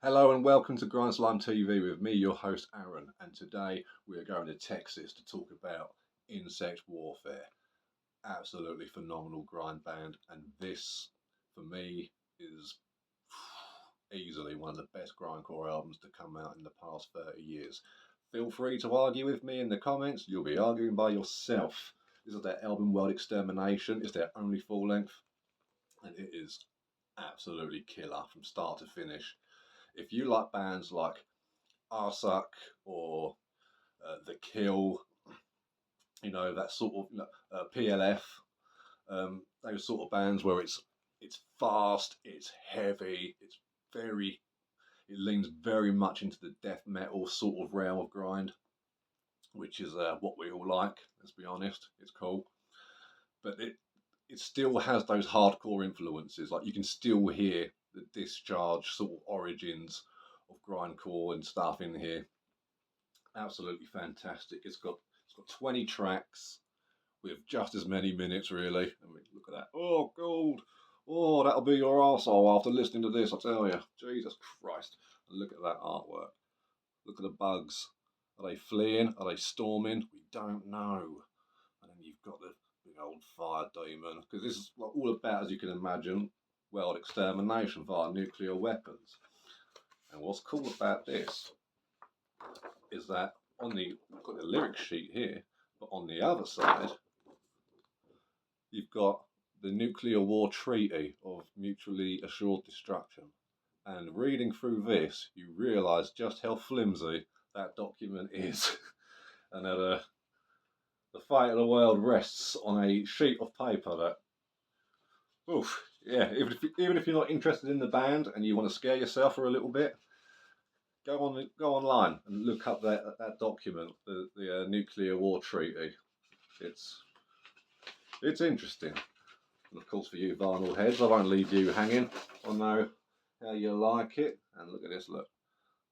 Hello and welcome to Grind Slime TV with me, your host Aaron, and today we are going to Texas to talk about insect warfare. Absolutely phenomenal grind band, and this, for me, is easily one of the best grindcore albums to come out in the past 30 years. Feel free to argue with me in the comments, you'll be arguing by yourself. This is their album World Extermination, it's their only full length, and it is absolutely killer from start to finish. If you like bands like Arsuck or The Kill, that sort of PLF, those sort of bands where it's fast, it's heavy, it leans very much into the death metal sort of realm of grind, which is what we all like. Let's be honest, it's cool, but it still has those hardcore influences. Like you can still hear the Discharge sort of origins of grindcore and stuff in here. Absolutely fantastic. It's got 20 tracks with just as many minutes, really. I mean, look at that. Oh, gold. Oh, that'll be your arsehole after listening to this, I tell you. Jesus Christ. And look at that artwork. Look at the bugs. Are they fleeing? Are they storming? We don't know. And then you've got the big old fire demon. Because this is all about, as you can imagine, world extermination via nuclear weapons. And what's cool about this is that we've got the lyric sheet here, but on the other side, you've got the Nuclear War Treaty of Mutually Assured Destruction. And reading through this, you realise just how flimsy that document is. And that the fate of the world rests on a sheet of paper that, oof, yeah, even if you're not interested in the band and you want to scare yourself for a little bit, go online and look up that document, the Nuclear War Treaty. It's interesting. And of course, for you vinyl heads, I won't leave you hanging. I know how you like it. And look at this, look.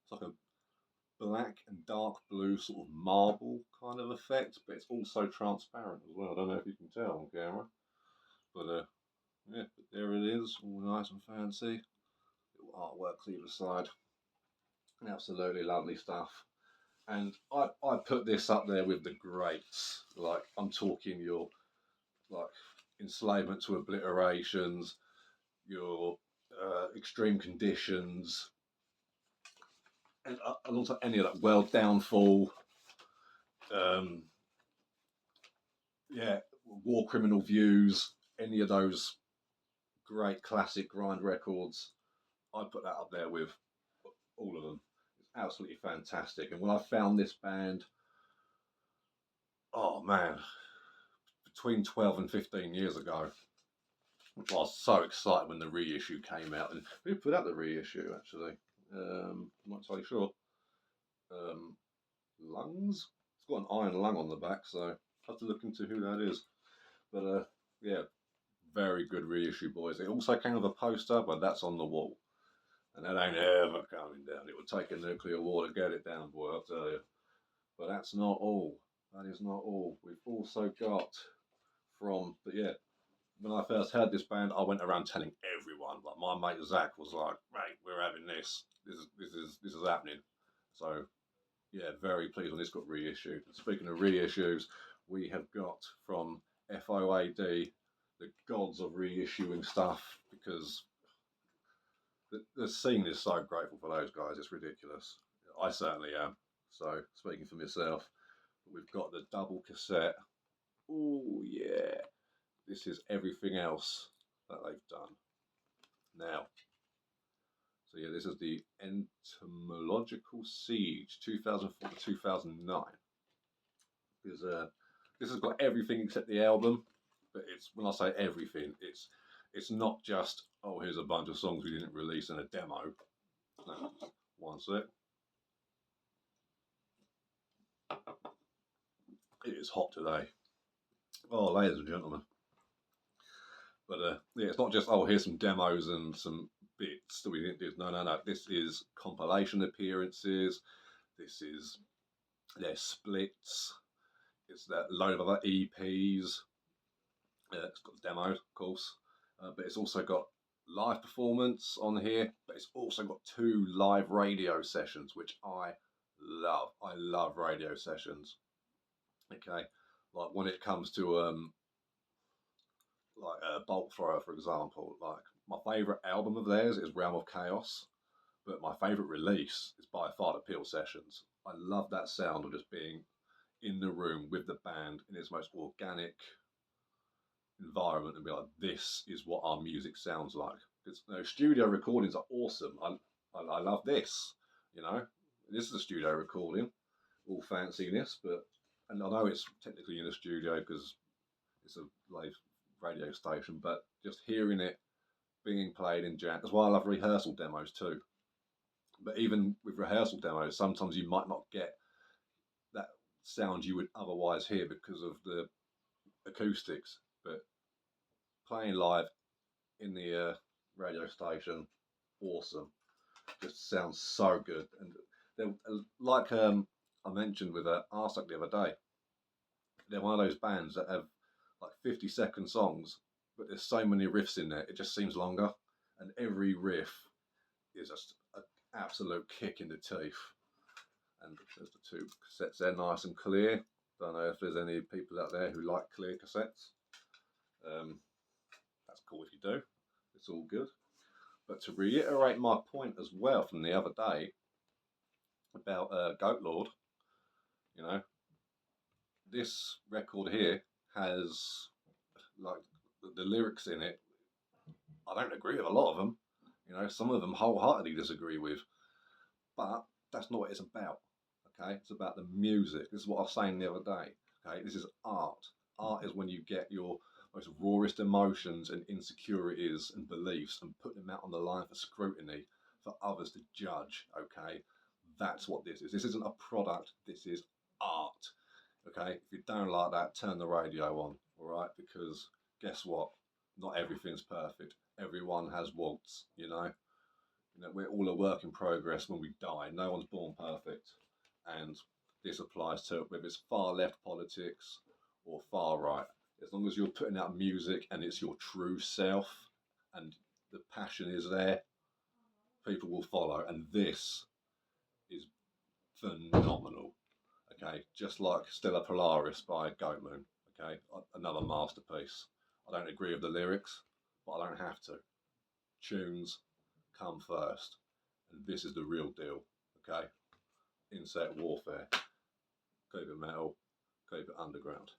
It's like a black and dark blue sort of marble kind of effect, but it's also transparent as well. I don't know if you can tell on camera. But yeah, but there it is, all nice and fancy. Little artwork either side. Absolutely lovely stuff. And I put this up there with the greats. Like, I'm talking your, like, Enslavement to Obliterations, your Extreme Conditions, and also any of that, World Downfall, yeah, War Criminal Views, any of those great classic grind records. I put that up there with all of them. It's absolutely fantastic. And when I found this band, oh man, between 12 and 15 years ago, I was so excited when the reissue came out. And who put out the reissue, actually? I'm not entirely sure. Lungs? It's got an iron lung on the back, so I have to look into who that is. But yeah, very good reissue, boys. It also came with a poster, but that's on the wall. And that ain't ever coming down. It would take a nuclear war to get it down, boy, I'll tell you. But that's not all. That is not all. We've also got but yeah, when I first heard this band, I went around telling everyone. Like my mate Zach was like, "Mate, we're having this. This is happening." So yeah, very pleased when this got reissued. And speaking of reissues, we have got from FOAD the gods of reissuing stuff, because the scene is so grateful for those guys. It's ridiculous. I certainly am. So speaking for myself, we've got the double cassette. Oh yeah. This is everything else that they've done. Now, so yeah, this is the Entomological Siege 2004 to 2009. Because this has got everything except the album, but it's, when I say everything, it's not just, oh, here's a bunch of songs we didn't release in a demo. No, one sec. It is hot today. Oh, ladies and gentlemen. But yeah, it's not just, oh, here's some demos and some bits that we didn't do. No. This is compilation appearances. This is their splits. It's that load of other EPs. It's got demos, of course. But it's also got live performance on here. But it's also got 2 live radio sessions, which I love. I love radio sessions. Okay, like when it comes to like Bolt Thrower, for example. Like my favourite album of theirs is Realm of Chaos, but my favourite release is by far the Peel Sessions. I love that sound of just being in the room with the band in its most organic environment and be like, this is what our music sounds like. Because studio recordings are awesome. I love this. You know, this is a studio recording, all fanciness, but and I know it's technically in a studio because it's a live radio station, but just hearing it being played in jam. That's why I love rehearsal demos too. But even with rehearsal demos, sometimes you might not get that sound you would otherwise hear because of the acoustics. But playing live in the radio station, awesome. Just sounds so good. And like I mentioned with Arsec the other day, they're one of those bands that have like 50-second songs, but there's so many riffs in there, it just seems longer. And every riff is just an absolute kick in the teeth. And there's the 2 cassettes there, nice and clear. Don't know if there's any people out there who like clear cassettes. That's cool if you do. It's all good. But to reiterate my point as well from the other day about Goat Lord, you know, this record here has like the lyrics in it. I don't agree with a lot of them. You know, some of them wholeheartedly disagree with. But that's not what it's about. Okay, it's about the music. This is what I was saying the other day. Okay, this is art. Art is when you get your most rawest emotions and insecurities and beliefs and put them out on the line for scrutiny for others to judge. Okay, that's what this is. This isn't a product. This is art. Okay, if you don't like that, turn the radio on. All right, because guess what? Not everything's perfect. Everyone has wants. You know, we're all a work in progress when we die. No one's born perfect. And this applies to whether it's far left politics or far right. As long as you're putting out music and it's your true self and the passion is there, people will follow. And this is phenomenal. Okay, just like Stella Polaris by Goat Moon. Okay, another masterpiece. I don't agree with the lyrics, but I don't have to. Tunes come first, and this is the real deal. Okay, insect warfare. Keep it metal, keep it underground.